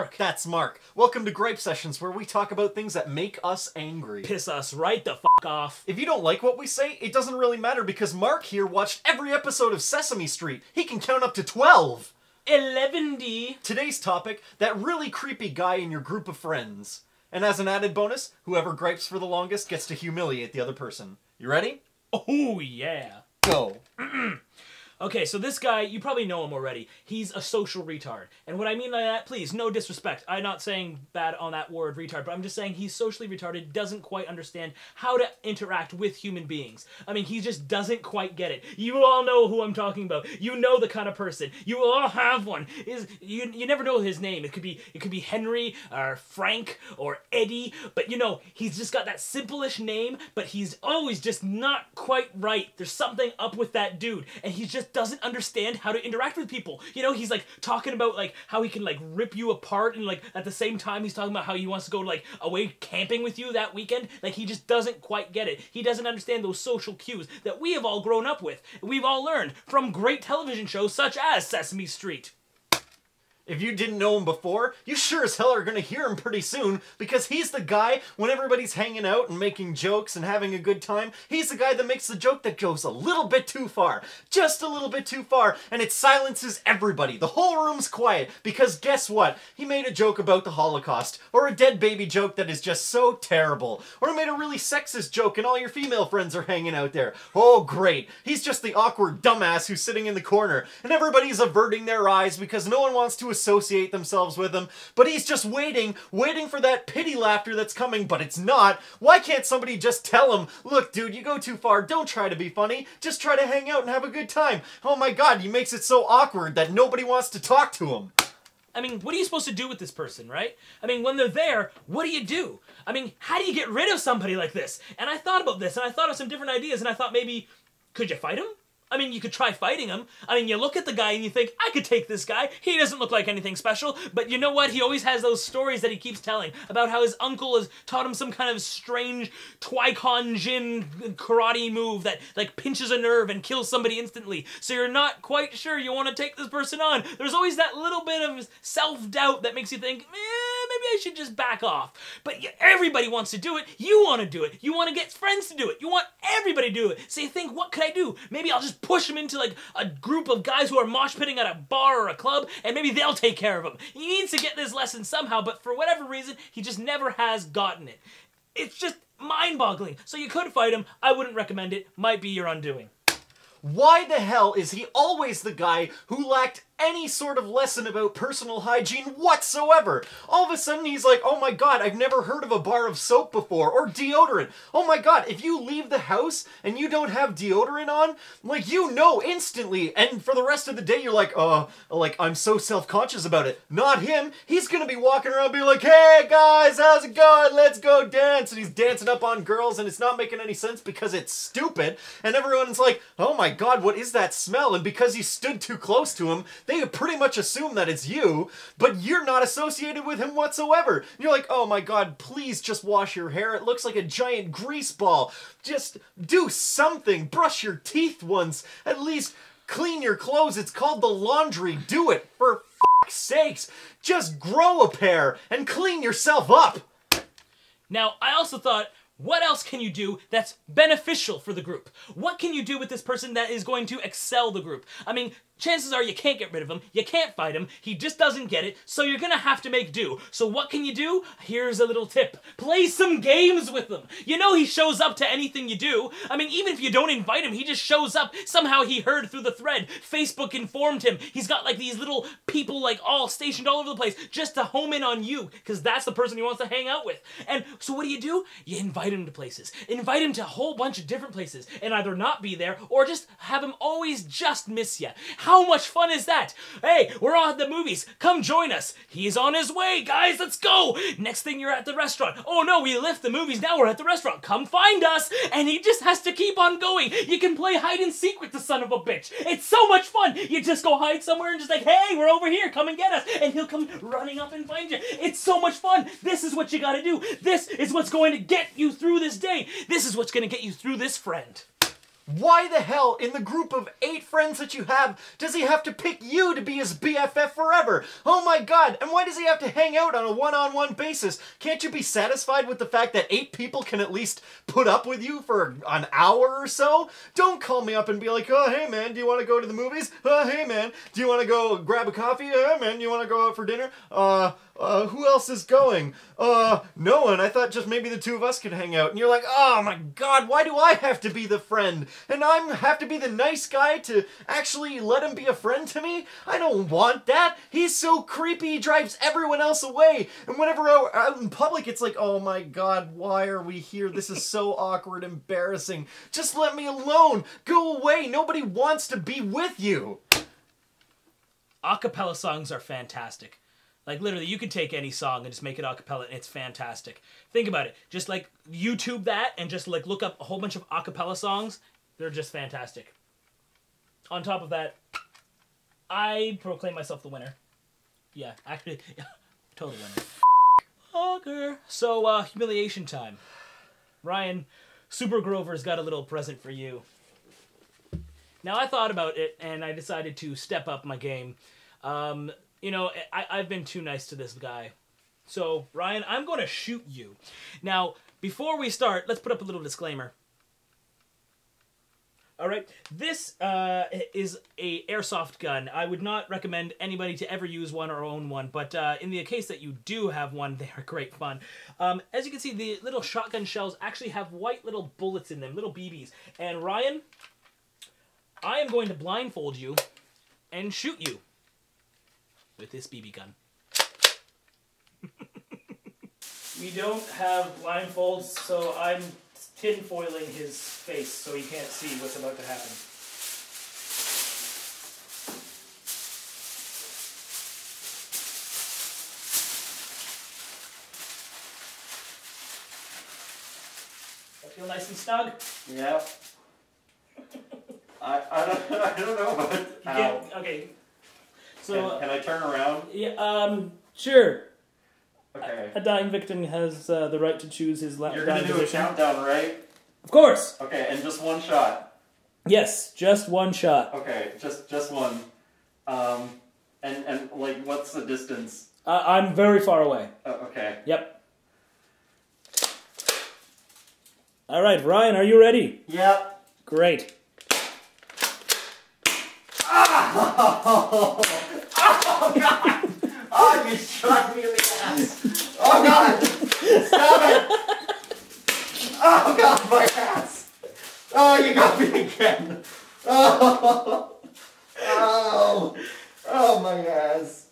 Mark. That's Mark. Welcome to Gripe Sessions, where we talk about things that make us angry. Piss us right the f*** off. If you don't like what we say, it doesn't really matter because Mark here watched every episode of Sesame Street. He can count up to 12. 11D. Today's topic, that really creepy guy in your group of friends. And as an added bonus, whoever gripes for the longest gets to humiliate the other person. You ready? Oh, yeah. Go. Okay, so this guy, you probably know him already. He's a social retard. And what I mean by that, please, no disrespect. I'm not saying bad on that word, retard, but I'm just saying he's socially retarded, doesn't quite understand how to interact with human beings. I mean, he just doesn't quite get it. You all know who I'm talking about. You know the kind of person. You all have one. You never know his name. It could be Henry, or Frank, or Eddie, but you know, he's just got that simple-ish name, but he's always just not quite right. There's something up with that dude, and he's just doesn't understand how to interact with people. You know, he's like talking about like how he can like rip you apart, and like at the same time he's talking about how he wants to go like away camping with you that weekend. Like he just doesn't quite get it. He doesn't understand those social cues that we have all grown up with. We've all learned from great television shows such as Sesame Street. If you didn't know him before, you sure as hell are gonna hear him pretty soon, because he's the guy, when everybody's hanging out and making jokes and having a good time, he's the guy that makes the joke that goes a little bit too far. Just a little bit too far, and it silences everybody. The whole room's quiet, because guess what? He made a joke about the Holocaust, or a dead baby joke that is just so terrible, or he made a really sexist joke and all your female friends are hanging out there. Oh great, he's just the awkward dumbass who's sitting in the corner, and everybody's averting their eyes because no one wants to associate themselves with him, but he's just waiting for that pity laughter that's coming, but it's not. Why can't somebody just tell him, look dude, you go too far, don't try to be funny, just try to hang out and have a good time. Oh my god, he makes it so awkward that nobody wants to talk to him. I mean, what are you supposed to do with this person, right? I mean, when they're there, what do you do? I mean, how do you get rid of somebody like this? And I thought about this, and I thought of some different ideas, and I thought maybe, could you fight him? I mean, you could try fighting him. I mean, you look at the guy and you think, I could take this guy. He doesn't look like anything special. But you know what? He always has those stories that he keeps telling about how his uncle has taught him some kind of strange Twaikon Jin karate move that, like, pinches a nerve and kills somebody instantly. So you're not quite sure you want to take this person on. There's always that little bit of self-doubt that makes you think, maybe I should just back off. But everybody wants to do it. You want to do it. You want to get friends to do it. You want everybody to do it. So you think, what could I do? Maybe I'll just push him into like a group of guys who are mosh pitting at a bar or a club, and maybe they'll take care of him. He needs to get this lesson somehow, but for whatever reason, he just never has gotten it. It's just mind-boggling. So you could fight him. I wouldn't recommend it. Might be your undoing. Why the hell is he always the guy who lacked any sort of lesson about personal hygiene whatsoever? All of a sudden he's like, oh my god, I've never heard of a bar of soap before, or deodorant. Oh my god, if you leave the house and you don't have deodorant on, like, you know instantly, and for the rest of the day you're like, I'm so self-conscious about it. Not him. He's gonna be walking around being like, hey guys, how's it going? Let's go dance. And he's dancing up on girls, and it's not making any sense because it's stupid, and everyone's like, oh my god, what is that smell? And because you stood too close to him, they pretty much assume that it's you, but you're not associated with him whatsoever. You're like, oh my god, please just wash your hair. It looks like a giant grease ball. Just do something. Brush your teeth once. At least clean your clothes. It's called the laundry. Do it, for f***'s sakes. Just grow a pair and clean yourself up. Now, I also thought, what else can you do that's beneficial for the group? What can you do with this person that is going to excel the group? I mean, chances are you can't get rid of him, you can't fight him, he just doesn't get it, so you're gonna have to make do. So what can you do? Here's a little tip. Play some games with him. You know he shows up to anything you do. I mean, even if you don't invite him, he just shows up. Somehow he heard through the thread. Facebook informed him. He's got like these little people like all stationed all over the place just to home in on you, because that's the person he wants to hang out with. And so what do? You invite him to places. Invite him to a whole bunch of different places, and either not be there, or just have him always just miss you. How much fun is that? Hey, we're all at the movies. Come join us. He's on his way, guys. Let's go. Next thing you're at the restaurant. Oh no, we left the movies. Now we're at the restaurant. Come find us. And he just has to keep on going. You can play hide and seek with the son of a bitch. It's so much fun. You just go hide somewhere and just like, hey, we're over here. Come and get us. And he'll come running up and find you. It's so much fun. This is what you gotta do. This is what's going to get you through this day. This is what's going to get you through this friend. Why the hell, in the group of 8 friends that you have, does he have to pick you to be his BFF forever? Oh my god, and why does he have to hang out on a one-on-one basis? Can't you be satisfied with the fact that 8 people can at least put up with you for an hour or so? Don't call me up and be like, oh, hey man, do you want to go to the movies? Hey man, do you want to go grab a coffee? Hey man, do you want to go out for dinner? Who else is going? No one. I thought just maybe the 2 of us could hang out. And you're like, oh my god, why do I have to be the friend? And I have to be the nice guy to actually let him be a friend to me? I don't want that. He's so creepy, he drives everyone else away. And whenever we're out in public, it's like, oh my god, why are we here? This is so awkward, embarrassing. Just let me alone. Go away. Nobody wants to be with you. Acapella songs are fantastic. Like, literally, you could take any song and just make it a cappella, and it's fantastic. Think about it. Just, like, YouTube that and just, like, look up a whole bunch of a cappella songs. They're just fantastic. On top of that, I proclaim myself the winner. Yeah, actually, total winner. Fucker. So, humiliation time. Ryan, Super Grover's got a little present for you. Now, I thought about it, and I decided to step up my game. You know, I've been too nice to this guy. So, Ryan, I'm going to shoot you. Now, before we start, let's put up a little disclaimer. Alright, this is a airsoft gun. I would not recommend anybody to ever use one or own one, but in the case that you do have one, they are great fun. As you can see, the little shotgun shells actually have white little bullets in them, little BBs. And Ryan, I am going to blindfold you and shoot you with this BB gun. We don't have blindfolds, so I'm tinfoiling his face so he can't see what's about to happen. I feel nice and snug? Yeah. I don't know, but okay. So can I turn around? Yeah, sure. Okay. A dying victim has the right to choose his You're gonna do a countdown, right? Of course. Okay, and just one shot. Yes, just one shot. Okay, just one. And like, what's the distance? I'm very far away. Okay. Yep. All right, Ryan, are you ready? Yep. Great. Oh! Oh god! Oh, you shot me in the ass! Oh god! Stop it! Oh god, my ass! Oh, you got me again! Oh! Oh! Oh, my ass!